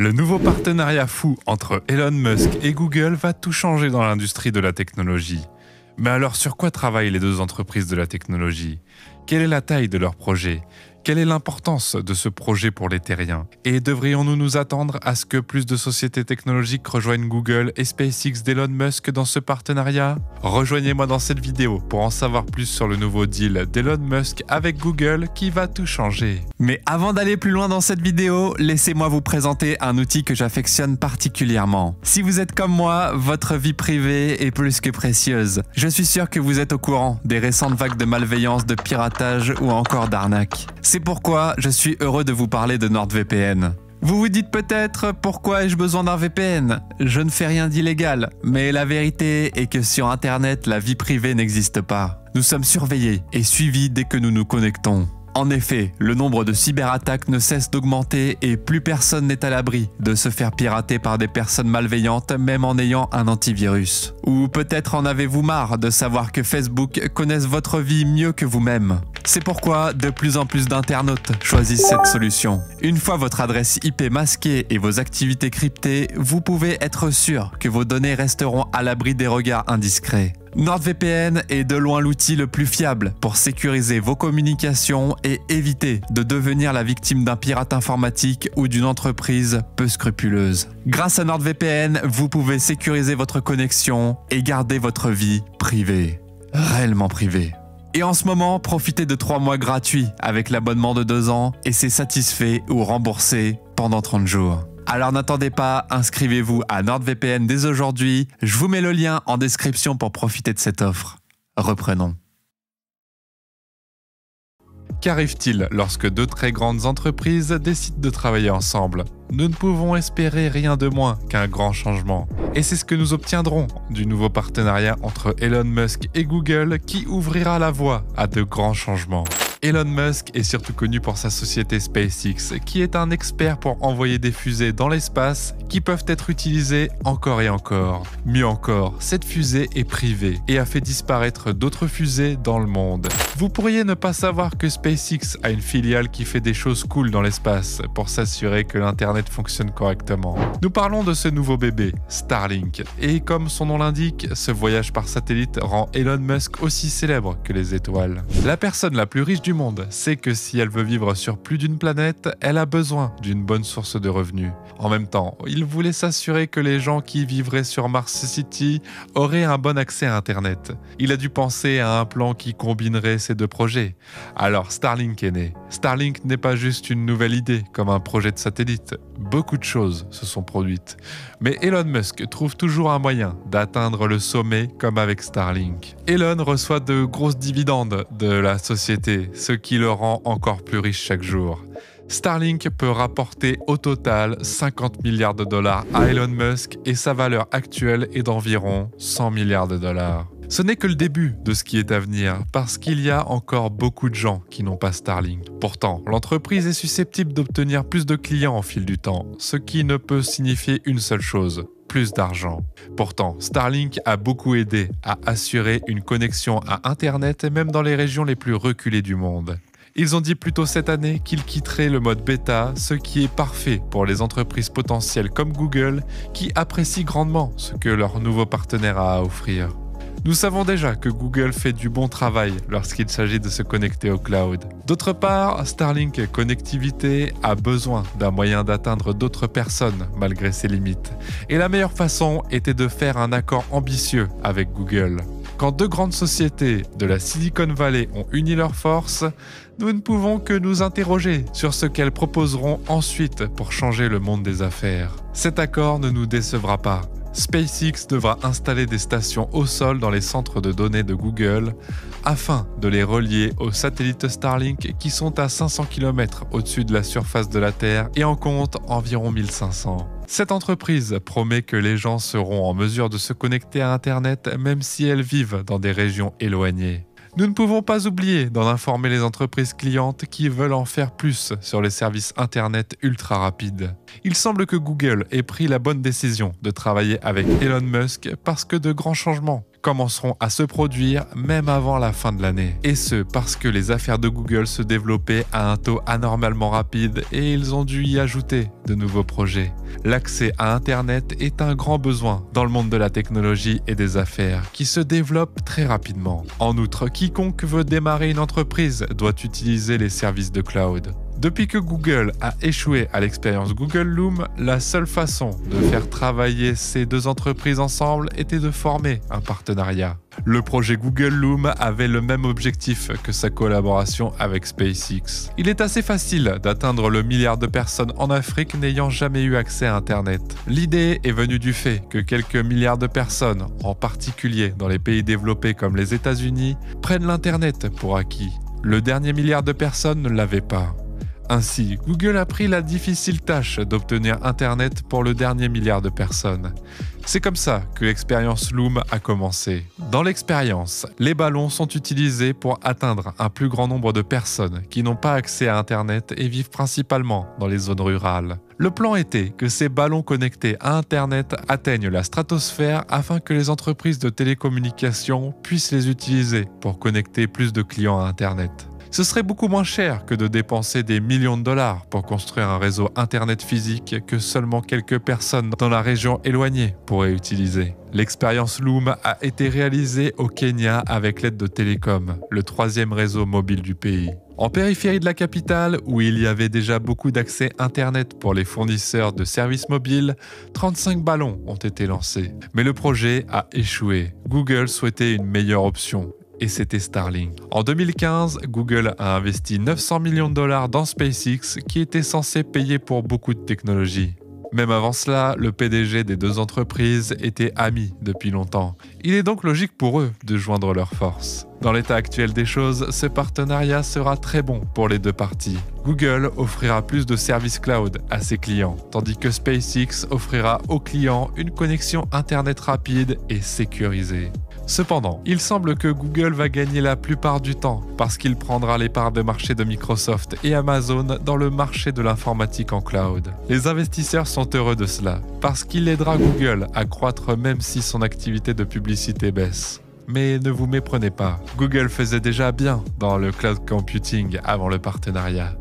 Le nouveau partenariat fou entre Elon Musk et Google va tout changer dans l'industrie de la technologie. Mais alors sur quoi travaillent les deux entreprises de la technologie? Quelle est la taille de leur projet? Quelle est l'importance de ce projet pour les terriens? Et devrions-nous nous attendre à ce que plus de sociétés technologiques rejoignent Google et SpaceX d'Elon Musk dans ce partenariat? Rejoignez-moi dans cette vidéo pour en savoir plus sur le nouveau deal d'Elon Musk avec Google qui va tout changer. Mais avant d'aller plus loin dans cette vidéo, laissez-moi vous présenter un outil que j'affectionne particulièrement. Si vous êtes comme moi, votre vie privée est plus que précieuse. Je suis sûr que vous êtes au courant des récentes vagues de malveillance, de piratage ou encore d'arnaque. C'est pourquoi je suis heureux de vous parler de NordVPN. Vous vous dites peut-être pourquoi ai-je besoin d'un VPN? Je ne fais rien d'illégal, mais la vérité est que sur Internet, la vie privée n'existe pas. Nous sommes surveillés et suivis dès que nous nous connectons. En effet, le nombre de cyberattaques ne cesse d'augmenter et plus personne n'est à l'abri de se faire pirater par des personnes malveillantes même en ayant un antivirus. Ou peut-être en avez-vous marre de savoir que Facebook connaisse votre vie mieux que vous-même. C'est pourquoi de plus en plus d'internautes choisissent cette solution. Une fois votre adresse IP masquée et vos activités cryptées, vous pouvez être sûr que vos données resteront à l'abri des regards indiscrets. NordVPN est de loin l'outil le plus fiable pour sécuriser vos communications et éviter de devenir la victime d'un pirate informatique ou d'une entreprise peu scrupuleuse. Grâce à NordVPN, vous pouvez sécuriser votre connexion et garder votre vie privée. Réellement privée. Et en ce moment, profitez de 3 mois gratuits avec l'abonnement de 2 ans et c'est satisfait ou remboursé pendant 30 jours. Alors n'attendez pas, inscrivez-vous à NordVPN dès aujourd'hui. Je vous mets le lien en description pour profiter de cette offre. Reprenons. Qu'arrive-t-il lorsque deux très grandes entreprises décident de travailler ensemble? Nous ne pouvons espérer rien de moins qu'un grand changement. Et c'est ce que nous obtiendrons du nouveau partenariat entre Elon Musk et Google qui ouvrira la voie à de grands changements. Elon Musk est surtout connu pour sa société SpaceX, qui est un expert pour envoyer des fusées dans l'espace qui peuvent être utilisées encore et encore. Mieux encore, cette fusée est privée et a fait disparaître d'autres fusées dans le monde. Vous pourriez ne pas savoir que SpaceX a une filiale qui fait des choses cool dans l'espace pour s'assurer que l'Internet fonctionne correctement. Nous parlons de ce nouveau bébé, Starlink, et comme son nom l'indique, ce voyage par satellite rend Elon Musk aussi célèbre que les étoiles. La personne la plus riche du monde sait que si elle veut vivre sur plus d'une planète, elle a besoin d'une bonne source de revenus. En même temps, il voulait s'assurer que les gens qui vivraient sur Mars City auraient un bon accès à Internet. Il a dû penser à un plan qui combinerait ces deux projets. Alors Starlink est né. Starlink n'est pas juste une nouvelle idée comme un projet de satellite. Beaucoup de choses se sont produites. Mais Elon Musk trouve toujours un moyen d'atteindre le sommet comme avec Starlink. Elon reçoit de grosses dividendes de la société, ce qui le rend encore plus riche chaque jour. Starlink peut rapporter au total 50 milliards de dollars à Elon Musk et sa valeur actuelle est d'environ 100 milliards de dollars. Ce n'est que le début de ce qui est à venir, parce qu'il y a encore beaucoup de gens qui n'ont pas Starlink. Pourtant, l'entreprise est susceptible d'obtenir plus de clients au fil du temps, ce qui ne peut signifier une seule chose: plus d'argent. Pourtant, Starlink a beaucoup aidé à assurer une connexion à Internet, même dans les régions les plus reculées du monde. Ils ont dit plus tôt cette année qu'ils quitteraient le mode bêta, ce qui est parfait pour les entreprises potentielles comme Google, qui apprécient grandement ce que leur nouveau partenaire a à offrir. Nous savons déjà que Google fait du bon travail lorsqu'il s'agit de se connecter au cloud. D'autre part, Starlink Connectivité a besoin d'un moyen d'atteindre d'autres personnes malgré ses limites. Et la meilleure façon était de faire un accord ambitieux avec Google. Quand deux grandes sociétés de la Silicon Valley ont uni leurs forces, nous ne pouvons que nous interroger sur ce qu'elles proposeront ensuite pour changer le monde des affaires. Cet accord ne nous décevra pas. SpaceX devra installer des stations au sol dans les centres de données de Google afin de les relier aux satellites Starlink qui sont à 500 km au-dessus de la surface de la Terre et en compte environ 1500. Cette entreprise promet que les gens seront en mesure de se connecter à Internet même si elles vivent dans des régions éloignées. Nous ne pouvons pas oublier d'en informer les entreprises clientes qui veulent en faire plus sur les services Internet ultra rapides. Il semble que Google ait pris la bonne décision de travailler avec Elon Musk parce que de grands changements commenceront à se produire même avant la fin de l'année. Et ce, parce que les affaires de Google se développaient à un taux anormalement rapide et ils ont dû y ajouter de nouveaux projets. L'accès à Internet est un grand besoin dans le monde de la technologie et des affaires qui se développe très rapidement. En outre, quiconque veut démarrer une entreprise doit utiliser les services de cloud. Depuis que Google a échoué à l'expérience Google Loom, la seule façon de faire travailler ces deux entreprises ensemble était de former un partenariat. Le projet Google Loom avait le même objectif que sa collaboration avec SpaceX. Il est assez facile d'atteindre le milliard de personnes en Afrique n'ayant jamais eu accès à Internet. L'idée est venue du fait que quelques milliards de personnes, en particulier dans les pays développés comme les États-Unis, prennent l'Internet pour acquis. Le dernier milliard de personnes ne l'avait pas. Ainsi, Google a pris la difficile tâche d'obtenir Internet pour le dernier milliard de personnes. C'est comme ça que l'expérience Loom a commencé. Dans l'expérience, les ballons sont utilisés pour atteindre un plus grand nombre de personnes qui n'ont pas accès à Internet et vivent principalement dans les zones rurales. Le plan était que ces ballons connectés à Internet atteignent la stratosphère afin que les entreprises de télécommunications puissent les utiliser pour connecter plus de clients à Internet. Ce serait beaucoup moins cher que de dépenser des millions de dollars pour construire un réseau Internet physique que seulement quelques personnes dans la région éloignée pourraient utiliser. L'expérience Loom a été réalisée au Kenya avec l'aide de Telecom, le troisième réseau mobile du pays. En périphérie de la capitale, où il y avait déjà beaucoup d'accès Internet pour les fournisseurs de services mobiles, 35 ballons ont été lancés. Mais le projet a échoué. Google souhaitait une meilleure option. Et c'était Starlink. En 2015, Google a investi 900 millions de dollars dans SpaceX qui était censé payer pour beaucoup de technologies. Même avant cela, le PDG des deux entreprises était ami depuis longtemps. Il est donc logique pour eux de joindre leurs forces. Dans l'état actuel des choses, ce partenariat sera très bon pour les deux parties. Google offrira plus de services cloud à ses clients, tandis que SpaceX offrira aux clients une connexion Internet rapide et sécurisée. Cependant, il semble que Google va gagner la plupart du temps parce qu'il prendra les parts de marché de Microsoft et Amazon dans le marché de l'informatique en cloud. Les investisseurs sont heureux de cela parce qu'il aidera Google à croître même si son activité de publicité baisse. Mais ne vous méprenez pas, Google faisait déjà bien dans le cloud computing avant le partenariat.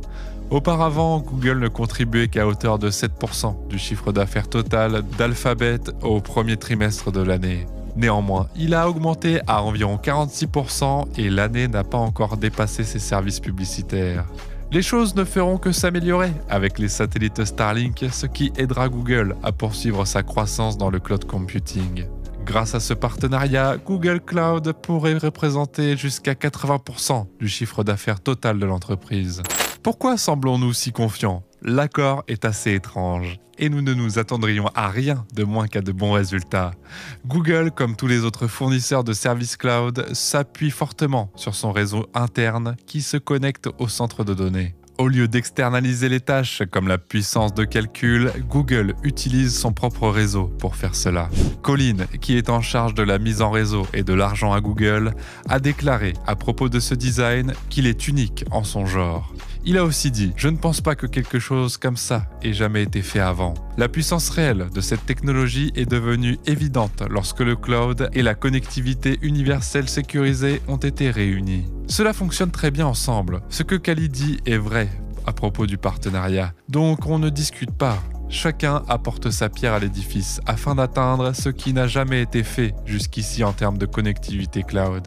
Auparavant, Google ne contribuait qu'à hauteur de 7% du chiffre d'affaires total d'Alphabet au premier trimestre de l'année. Néanmoins, il a augmenté à environ 46% et l'année n'a pas encore dépassé ses services publicitaires. Les choses ne feront que s'améliorer avec les satellites Starlink, ce qui aidera Google à poursuivre sa croissance dans le cloud computing. Grâce à ce partenariat, Google Cloud pourrait représenter jusqu'à 80% du chiffre d'affaires total de l'entreprise. Pourquoi semblons-nous si confiants ? L'accord est assez étrange et nous ne nous attendrions à rien de moins qu'à de bons résultats. Google, comme tous les autres fournisseurs de services cloud, s'appuie fortement sur son réseau interne qui se connecte au centre de données. Au lieu d'externaliser les tâches comme la puissance de calcul, Google utilise son propre réseau pour faire cela. Colin, qui est en charge de la mise en réseau et de l'argent à Google, a déclaré à propos de ce design qu'il est unique en son genre. Il a aussi dit « Je ne pense pas que quelque chose comme ça ait jamais été fait avant ». La puissance réelle de cette technologie est devenue évidente lorsque le cloud et la connectivité universelle sécurisée ont été réunis. Cela fonctionne très bien ensemble. Ce que Kali dit est vrai à propos du partenariat, donc on ne discute pas. Chacun apporte sa pierre à l'édifice afin d'atteindre ce qui n'a jamais été fait jusqu'ici en termes de connectivité cloud.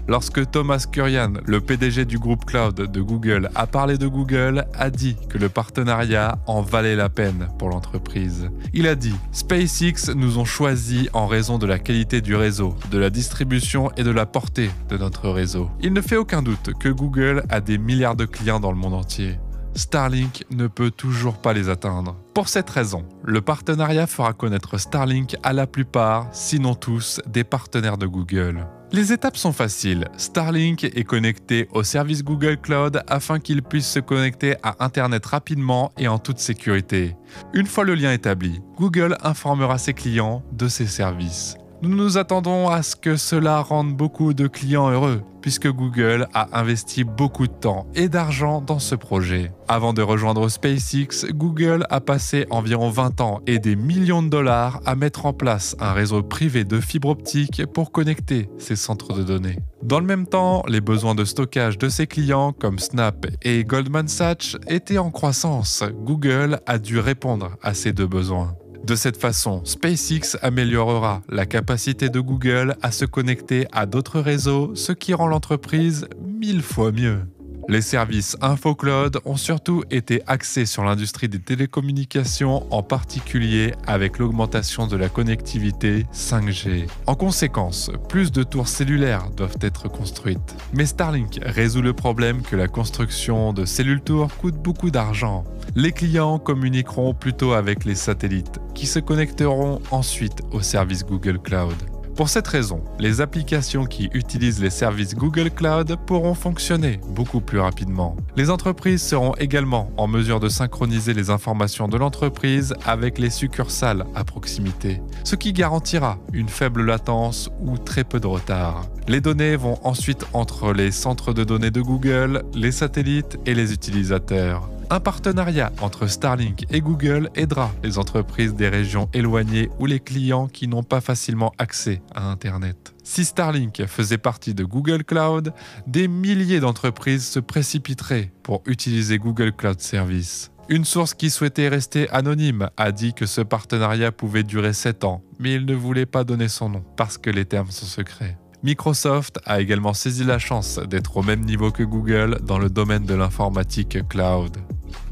Lorsque Thomas Kurian, le PDG du groupe cloud de Google, a parlé de Google, a dit que le partenariat en valait la peine pour l'entreprise. Il a dit « SpaceX nous ont choisis en raison de la qualité du réseau, de la distribution et de la portée de notre réseau. Il ne fait aucun doute que Google a des milliards de clients dans le monde entier. Starlink ne peut toujours pas les atteindre. Pour cette raison, le partenariat fera connaître Starlink à la plupart, sinon tous, des partenaires de Google. Les étapes sont faciles. Starlink est connecté au service Google Cloud afin qu'il puisse se connecter à Internet rapidement et en toute sécurité. Une fois le lien établi, Google informera ses clients de ses services. Nous nous attendons à ce que cela rende beaucoup de clients heureux, puisque Google a investi beaucoup de temps et d'argent dans ce projet. Avant de rejoindre SpaceX, Google a passé environ 20 ans et des millions de dollars à mettre en place un réseau privé de fibre optique pour connecter ces centres de données. Dans le même temps, les besoins de stockage de ses clients comme Snap et Goldman Sachs étaient en croissance. Google a dû répondre à ces deux besoins. De cette façon, SpaceX améliorera la capacité de Google à se connecter à d'autres réseaux, ce qui rend l'entreprise 1000 fois mieux. Les services InfoCloud ont surtout été axés sur l'industrie des télécommunications, en particulier avec l'augmentation de la connectivité 5G. En conséquence, plus de tours cellulaires doivent être construites. Mais Starlink résout le problème que la construction de cellules tours coûte beaucoup d'argent. Les clients communiqueront plutôt avec les satellites, qui se connecteront ensuite au service Google Cloud. Pour cette raison, les applications qui utilisent les services Google Cloud pourront fonctionner beaucoup plus rapidement. Les entreprises seront également en mesure de synchroniser les informations de l'entreprise avec les succursales à proximité, ce qui garantira une faible latence ou très peu de retard. Les données vont ensuite entre les centres de données de Google, les satellites et les utilisateurs. Un partenariat entre Starlink et Google aidera les entreprises des régions éloignées ou les clients qui n'ont pas facilement accès à Internet. Si Starlink faisait partie de Google Cloud, des milliers d'entreprises se précipiteraient pour utiliser Google Cloud Service. Une source qui souhaitait rester anonyme a dit que ce partenariat pouvait durer 7 ans, mais il ne voulait pas donner son nom parce que les termes sont secrets. Microsoft a également saisi la chance d'être au même niveau que Google dans le domaine de l'informatique cloud.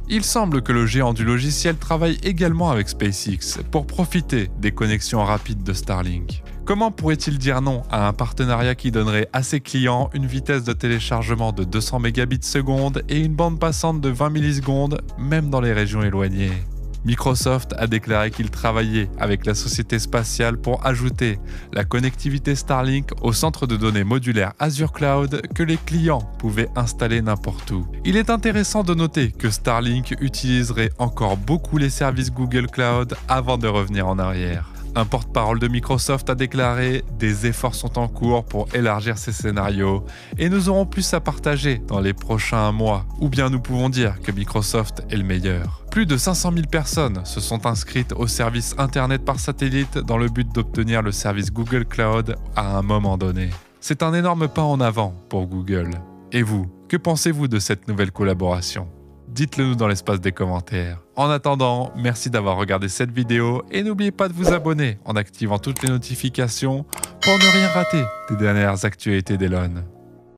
Il semble que le géant du logiciel travaille également avec SpaceX pour profiter des connexions rapides de Starlink. Comment pourrait-il dire non à un partenariat qui donnerait à ses clients une vitesse de téléchargement de 200 Mbps et une bande passante de 20 millisecondes, même dans les régions éloignées ? Microsoft a déclaré qu'il travaillait avec la société spatiale pour ajouter la connectivité Starlink au centre de données modulaire Azure Cloud que les clients pouvaient installer n'importe où. Il est intéressant de noter que Starlink utiliserait encore beaucoup les services Google Cloud avant de revenir en arrière. Un porte-parole de Microsoft a déclaré « Des efforts sont en cours pour élargir ces scénarios et nous aurons plus à partager dans les prochains mois. Ou bien nous pouvons dire que Microsoft est le meilleur. » Plus de 500 000 personnes se sont inscrites au service Internet par satellite dans le but d'obtenir le service Google Cloud à un moment donné. C'est un énorme pas en avant pour Google. Et vous, que pensez-vous de cette nouvelle collaboration ? Dites-le nous dans l'espace des commentaires. En attendant, merci d'avoir regardé cette vidéo et n'oubliez pas de vous abonner en activant toutes les notifications pour ne rien rater des dernières actualités d'Elon.